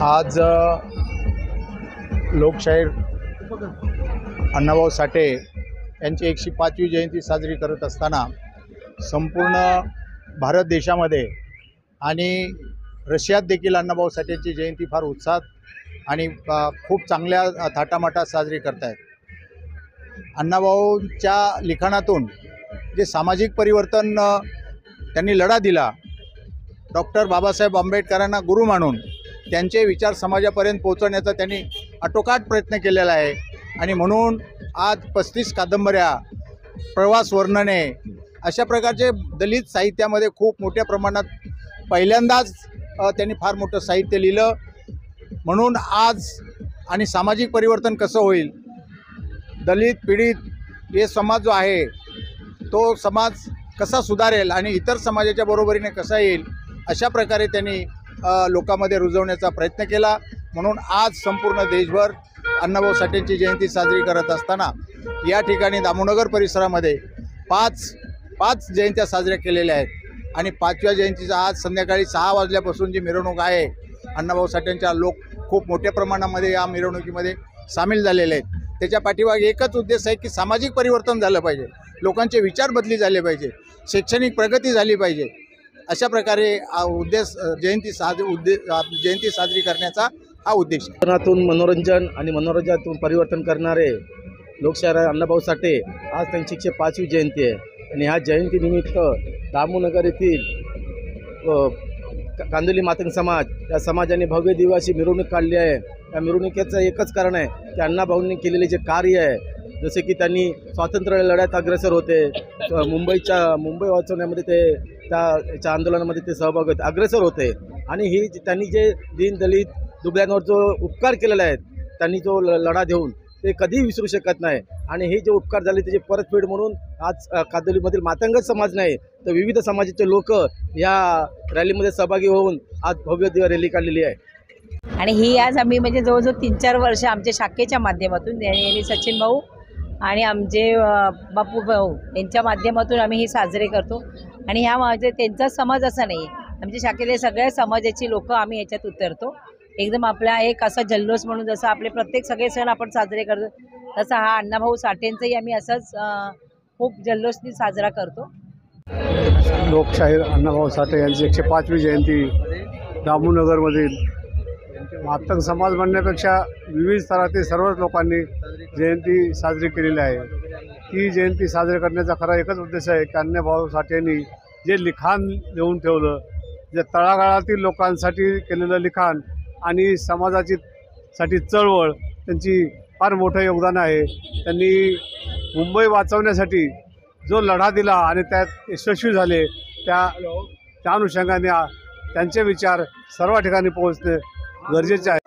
आज लोकशाहीर अण्णाभाऊ साठे यांची 105वी जयंती साजरी करत असताना संपूर्ण भारत देशामध्ये आणि रशियात देखील अण्णाभाऊ साठेंची जयंती फार उत्साहात आणि खूप चांगल्या थाटामाटात साजरी करत आहेत. अण्णाभाऊंच्या लिखाणातून जे सामाजिक परिवर्तन त्यांनी लढा दिला, डॉक्टर बाबासाहेब आंबेडकरांना गुरु मानून त्यांचे विचार समाजापर्यंत पोहोचवण्याचा त्यांनी आटोकाट प्रयत्न केलेला आहे. आणि म्हणून आज 35 कादंबऱ्या, प्रवास वर्णने अशा प्रकारचे दलित साहित्यामध्ये खूप मोठ्या प्रमाणात पहिल्यांदाच त्यांनी फार मोठं साहित्य लिहिलं. म्हणून आज आणि सामाजिक परिवर्तन कसं होईल, दलित पीडित हे समाज जो आहे तो समाज कसा सुधारेल आणि इतर समाजाच्या बरोबरीने कसा येईल, अशा प्रकारे त्यांनी लोकांमध्ये रुजवण्याचा प्रयत्न केला. म्हणून आज संपूर्ण देशभर अण्णाभाऊ साठेंची जयंती साजरी करत असताना या ठिकाणी दामोनगर परिसरामध्ये पाच जयंत्या साजऱ्या केलेल्या आहेत. आणि 5व्या जयंतीचा आज संध्याकाळी 6 वाजल्यापासून जी मिरवणूक आहे, अण्णाभाऊ साठेंच्या लोक खूप मोठ्या प्रमाणामध्ये या मिरवणुकीमध्ये सामील झालेले आहेत. त्याच्या पाठीमागे एकच उद्देश आहे की सामाजिक परिवर्तन झालं पाहिजे, लोकांचे विचार बदली झाले पाहिजे, शैक्षणिक प्रगती झाली पाहिजे. अशा प्रकारे जयंती साजरी करण्याचा हा उद्देश आहे. मनोरंजन आणि मनोरंजनातून परिवर्तन करणारे लोकशाहीर अण्णाभाऊ साठे आज त्यांची 105वी जयंती आहे. आणि ह्या जयंतीनिमित्त दामोनगर येथील कांदोली मातंग समाज या समाजाने भव्य दिवशी मिरवणूक काढली आहे. या मिरवणुकीचं एकच कारण आहे की अण्णाभाऊंनी केलेले जे कार्य आहे, जसे की त्यांनी स्वातंत्र्य लढ्यात अग्रेसर होते, मुंबई वाचवण्यामध्ये त्याच्या आंदोलनामध्ये ते सहभागी होते, अग्रेसर होते. आणि त्यांनी जे दीनदलित दुबळ्यांवर जो उपकार केलेला आहे, त्यांनी जो लढा देऊन ते कधीही विसरू शकत नाही. आणि हे जे उपकार झाले त्याची परतफेड म्हणून आज कांदोलीमधील मातंगच समाज नाही तर विविध समाजाचे लोक या रॅलीमध्ये सहभागी होऊन आज भव्य रॅली काढलेली आहे. आणि ही आज आम्ही म्हणजे जवळजवळ 3-4 वर्ष आमच्या शाखेच्या माध्यमातून यांनी सचिन भाऊ आणि आमचे बापू भाऊ यांच्या माध्यमातून आम्ही हे साजरे करतो. आणि ह्या म्हणजे त्यांचा समाज असा नाही आहे, आमच्या शाखेतले सगळ्या समाजाची लोक आम्ही याच्यात उतरतो. एकदम आपला एक असा जल्लोष म्हणून जसं आपले प्रत्येक सगळे सण आपण साजरे करतो, तसा हा अण्णाभाऊ साठेंचाही आम्ही असंच खूप जल्लोषनी साजरा करतो. लोकशाहीर अण्णाभाऊ साठे यांची 105वी जयंती दामोनगरमधील मातंग समाज म्हणण्यापेक्षा विविध स्तरातील सर्वच लोकांनी जयंती साजरी केलेली आहे. ही जयंती साजरी करण्याचा खरा एकच उद्देश आहे की अण्णाभाऊ साठेंनी जे लिखाण लिहून ठेवलं, जे तळागाळातील लोकांसाठी केलेलं लिखाण आणि साठी चळवळ, त्यांची फार मोठं योगदान आहे. त्यांनी मुंबई वाचवण्यासाठी जो लढा दिला आणि त्यात यशस्वी झाले, त्या अनुषंगाने त्यांचे विचार सर्व ठिकाणी पोहोचणे गरजेचे आहे.